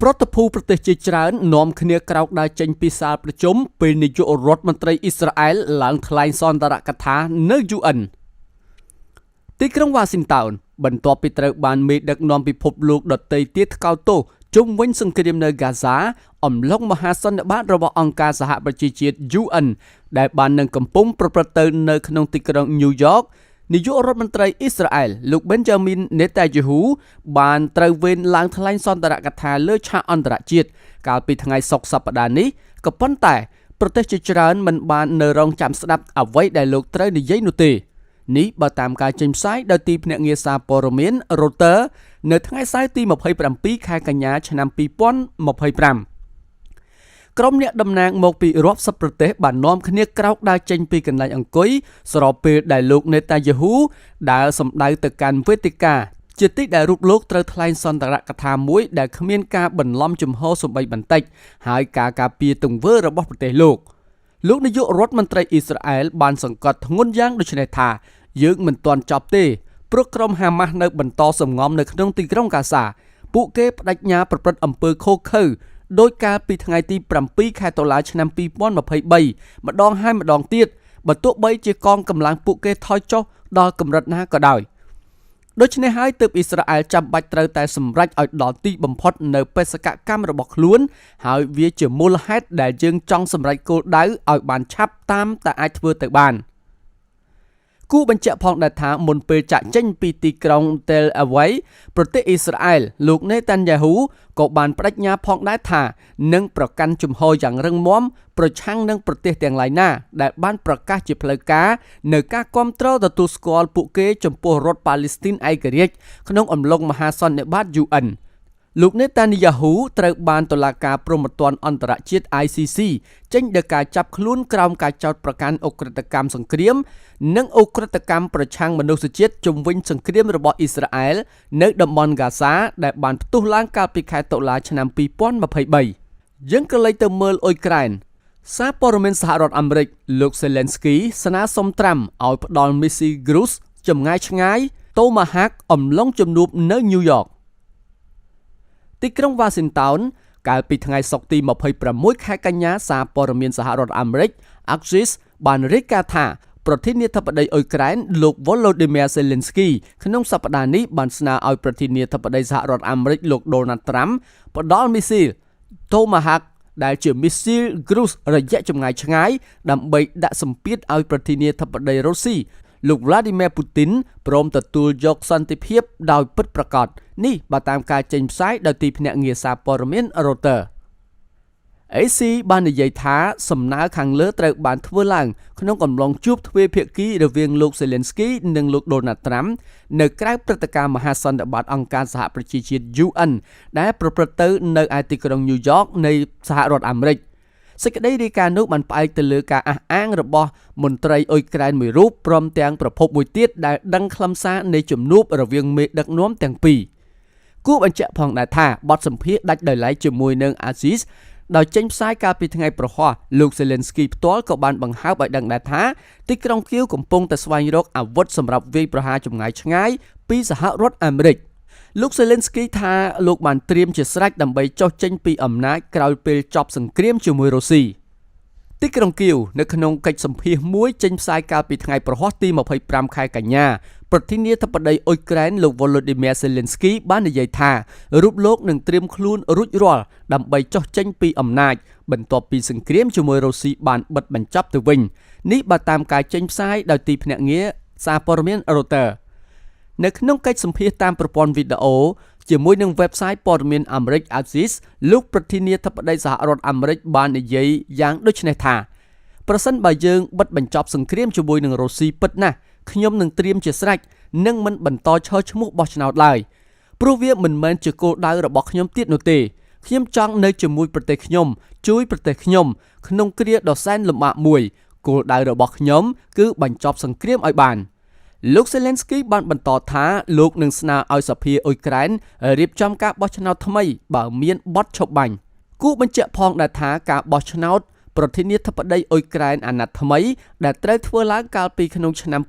ប្រតិភូប្រទេសជាច្រើននាំគ្នាក្រោកដើរចេញពីសាលប្រជុំពេលនាយករដ្ឋមន្ត្រីអ៊ីស្រាអែលឡើងថ្លែងសន្ទរកថានៅ UN ទីក្រុងវ៉ាស៊ីនតោនបន្ទាប់ពីត្រូវបានមេដឹកនាំពិភពលោកដទៃទៀតថ្កោលទោសជុំវិញសង្គ្រាមនៅហ្គាហ្សាអំឡុងមហាសន្និបាតរបស់អង្គការសហប្រជាជាតិ UN ដែលបាននឹងកំពុងប្រព្រឹត្តទៅនៅក្នុងទីក្រុងញូវយ៉កនាយករដ្ឋមន្ត្រីអ៊ីស្រាអែលលោក Benjamin Netanyahu បានត្រូវវេនឡើងថ្លែងសន្ទរកថាលើឆាកអន្តរជាតិកាលពីថ្ងៃសុក្រសប្តាហ៍នេះក៏ប៉ុន្តែប្រទេសជាច្រើនមិនបាននៅរងចាំស្ដាប់អ្វីដែលលោកត្រូវនិយាយនោះទេនេះបើតាមការចេញផ្សាយដោយទីភ្នាក់ងារសារព័ត៌មាន Reuters នៅថ្ងៃសៅរ៍ទី27ខែកញ្ញាឆ្នាំ2025ក្រុមអ្នកតំណាងមកពីរាប់សិបប្រទេសបាននាំគ្នាក្រោកដើរចេញពីកន្លែងអង្គុយស្របពេលដែលលោក Netanyahu ដើរសម្ដៅទៅកាន់វេទិកាជាទីដែលរូបលោកត្រូវថ្លែងសន្ទរកថាមួយដែលគ្មានការបន្លំជំហរសូម្បីបន្តិចហើយការការពារទង្វើរបស់ប្រទេសលោកនាយករដ្ឋមន្ត្រីអ៊ីស្រាអែលបានសង្កត់ធ្ងន់យ៉ាងដូចនេះថាយើងមិនទាន់ចប់ទេព្រោះក្រុមហាម៉ាស់នៅបន្តសម្ងំនៅក្នុងទីក្រុងហ្គាហ្សាពួកគេបដិញ្ញាប្រព្រឹត្តអំពើឃោរឃៅដោយកាលពីថ្ងៃទី7ខែតុលាឆ្នាំ2023ម្ដងហើយម្ដងទៀតបើទោះបីជាកងកម្លាំងពួកគេថយចុះដល់កម្រិតណាក៏ដោយដូច្នេះហើយទើបអ៊ីស្រាអែលចាំបាច់ត្រូវតែសម្រេចឲ្យដល់ទីបំផុតនៅបេសកកម្មរបស់ខ្លួនហើយវាជាមូលហេតុដែលយើងចង់សម្រេចគោលដៅឲ្យបានឆាប់តាមតែអាចធ្វើទៅបានគូបញ្ជាក់ផងដែរថាមុនពេលចាក់ចេញពីទីក្រុង Tel Aviv ប្រទេសអ៊ីស្រាអែលលោក Netanyahu ក៏បានបដិញ្ញាផងដែរថានឹងប្រកាន់ជំហរយ៉ាងរឹងមាំប្រឆាំងនឹងប្រទេសទាំងឡាយណាដែលបានប្រកាសជាផ្លូវការនៅការគាំទ្រទទួលស្គាល់ពួកគេចំពោះរដ្ឋប៉ាឡេស្ទីនឯករាជ្យក្នុងអំឡុងមហាសន្និបាត UN លោក Netanyahu ត្រូវបានតុលាការព្រហ្មទណ្ឌអន្តរជាតិ ICC ចេញដោយការចាប់ខ្លួនក្រោមការចោទប្រកាន់អ ுக ្រិតកម្មសង្គ្រាមនិងអ ுக ្រិតកម្មប្រឆាំងមនុស្សជាតិជំវិញសង្គ្រាមរបស់អ៊ីស្រាអែលនៅតំបន់ហ្គាហ្សាដែលបានផ្ទុះឡើងកាលពីខែតុលាឆ្នាំ2023យើងក៏លេចទៅមើលអ៊ុយក្រែនសារព័ត៌មានសហរដ្ឋអាមេរិកលោក Zelensky ស្នើសុំត្រាំឲ្យផ្ដល់មីស៊ី Cruise ចម្ងាយឆ្ងាយ Tomahawk អំឡុងជំនួបនៅញូវយ៉កទីក្រុងវ៉ាស៊ីនតោនកាលពីថ្ងៃសុក្រទី26ខែកញ្ញាសារព័ត៌មានសហរដ្ឋអាមេរិក Axios បានរាយការណ៍ថាប្រធានាធិបតីអ៊ុយក្រែនលោក Volodymyr Zelensky ក្នុងសប្តាហ៍នេះបានស្នើឲ្យប្រធានាធិបតីសហរដ្ឋអាមេរិកលោក Donald Trump ផ្ដល់មីស៊ីល Tomahawk ដែលជាមីស៊ីល Cruise រយៈចម្ងាយឆ្ងាយដើម្បីដាក់សម្ពាធឲ្យប្រធានាធិបតីរុស្ស៊ីលោក Vladimir Putin ព្រមទទួលយកសន្តិភាពដោយពិតប្រាកដនេះបើតាមការចេញផ្សាយដោយទីភ្នាក់ងារសារព័ត៌មាន Reuters AC បាននិយាយថាសំណើខាងលើត្រូវបានធ្វើឡើងក្នុងកំឡុងជួបទ្វេភាគីរវាងលោក Zelensky និងលោក Donald Trump នៅក្រៅព្រឹត្តិការណ៍មហាសន្និបាតអង្គការសហប្រជាជាតិ UN ដែលប្រព្រឹត្តទៅនៅឯទីក្រុងញូវយ៉កនៃសហរដ្ឋអាមេរិកសេចក្តីរាយការណ៍នោះបានផ្អែកទៅលើការអះអាងរបស់មន្ត្រីអ៊ុយក្រែនមួយរូបព្រមទាំងប្រភពមួយទៀតដែលដឹងខ្លឹមសារនៃជំនួបរវាងមេដឹកនាំទាំងពីរគួរបញ្ជាក់ផងដែរថាបទសម្ភាសន៍ដាច់ដោយឡែកជាមួយនឹង Aziz ដោយចេញផ្សាយកាលពីថ្ងៃប្រហ័សលោក Zelensky ផ្ទាល់ក៏បានបង្ហើបឲ្យដឹងដែរថាទីក្រុងគៀវកំពុងតែស្វែងរកអាវុធសម្រាប់វាយប្រហារចម្ងាយឆ្ងាយពីសហរដ្ឋអាមេរិកលោក Zelensky ថាលោកបានត្រៀមជាស្រេចដើម្បីចុះចេញពីអំណាចក្រោយពេលចប់សង្គ្រាមជាមួយរុស្ស៊ីទីក្រុងគៀវនៅក្នុងកិច្ចសម្ភាសន៍មួយចេញផ្សាយកាលពីថ្ងៃប្រហ័សទី25ខែកញ្ញាប្រធានាធិបតីអ៊ុយក្រែនលោក Volodymyr Zelensky បាននិយាយថារូបលោកនឹងត្រៀមខ្លួនរួចរាល់ដើម្បីចុះចេញពីអំណាចបន្ទាប់ពីសង្គ្រាមជាមួយរុស្ស៊ីបានបិទបញ្ចប់ទៅវិញនេះបើតាមការចេញផ្សាយដោយទីភ្នាក់ងារសារព័ត៌មាន Reuters នៅក្នុងកិច្ចសម្ភាសន៍តាមប្រព័ន្ធវីដេអូជាមួយនឹង website ព័ត៌មានអាមេរិក Axios លោកប្រធានាធិបតីសហរដ្ឋអាមេរិកបាននិយាយយ៉ាងដូចនេះថាប្រសិនបើយើងបិទបញ្ចប់សង្គ្រាមជាមួយនឹងរុស្ស៊ីពិតណាស់ខ្ញុំនឹងត្រៀមជាស្រេចនឹងមិនបន្តឈរឈ្មោះបោះឆ្នោតឡើយព្រោះវាមិនមែនជាគោលដៅរបស់ខ្ញុំទៀតនោះទេខ្ញុំចង់នៅជាមួយប្រទេសខ្ញុំជួយប្រទេសខ្ញុំក្នុងគ្រាដ៏សែនលំបាកមួយគោលដៅរបស់ខ្ញុំគឺបញ្ចប់សង្គ្រាមឲ្យបានលោក Zelensky បានបន្តថាលោកនឹងស្នើឲ្យសភាអ៊ុយក្រែនរៀបចំការបោះឆ្នោតថ្មីបើមានបទឈប់បាញ់គូបញ្ជាក់ផងដែរថាការបោះឆ្នោតប្រធានាធិបតីអ៊ុយក្រែនអាណត្តិថ្មីដែលត្រូវធ្វើឡើងកាលពីក្នុងឆ្នាំ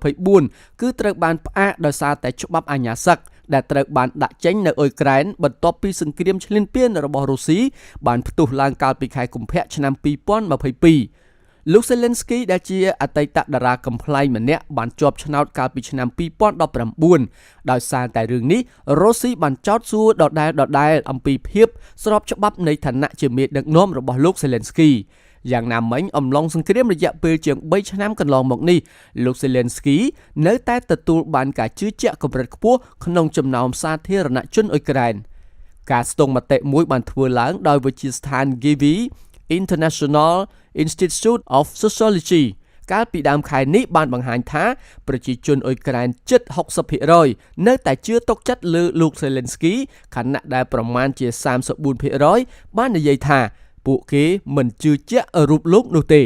2024គឺត្រូវបានផ្អាកដោយសារតែច្បាប់អាញាសឹក ដែលត្រូវបានដាក់ចេញនៅអ៊ុយក្រែនបន្ទាប់ពីសង្គ្រាមឈ្លានពានរបស់រុស្ស៊ីបានផ្ទុះឡើងកាលពីខែកុម្ភៈឆ្នាំ2022 លោក Zelensky ដែលជាអតីតតារាកំ pl ម្នាក់បានជាប់ឆ្នោតកាលពីឆ្នាំ2019ដោយសារតែរឿងនេះរុស្ស៊ីបានចោទសួរដដែលអំពីភាពស្របច្បាប់នៃឋានៈជាមេដឹកនាំរបស់លោក Zelensky យ៉ាងណាមិញអំឡុងសង្គ្រាមរយៈពេលជាង3ឆ្នាំកន្លងមកនេះលោក Zelensky នៅតែទទួលបានការជឿជាក់កម្រិតខ្ពស់ក្នុងចំណោមសាធារណជនអ៊ុយក្រែនការស្ទង់មតិមួយបានធ្វើឡើងដោយវិទ្យាស្ថាន GIVI International Institute of Sociology កាលពីដើមខែនេះបានបង្ហាញថាប្រជាជនអ៊ុយក្រែនជិត 60% នៅតែជឿទុកចិត្តលើលោក Zelensky ខណៈដែលប្រមាណជា 34% បាននិយាយថាពួកគេមិនជឿជាក់រូបលោកនោះទេ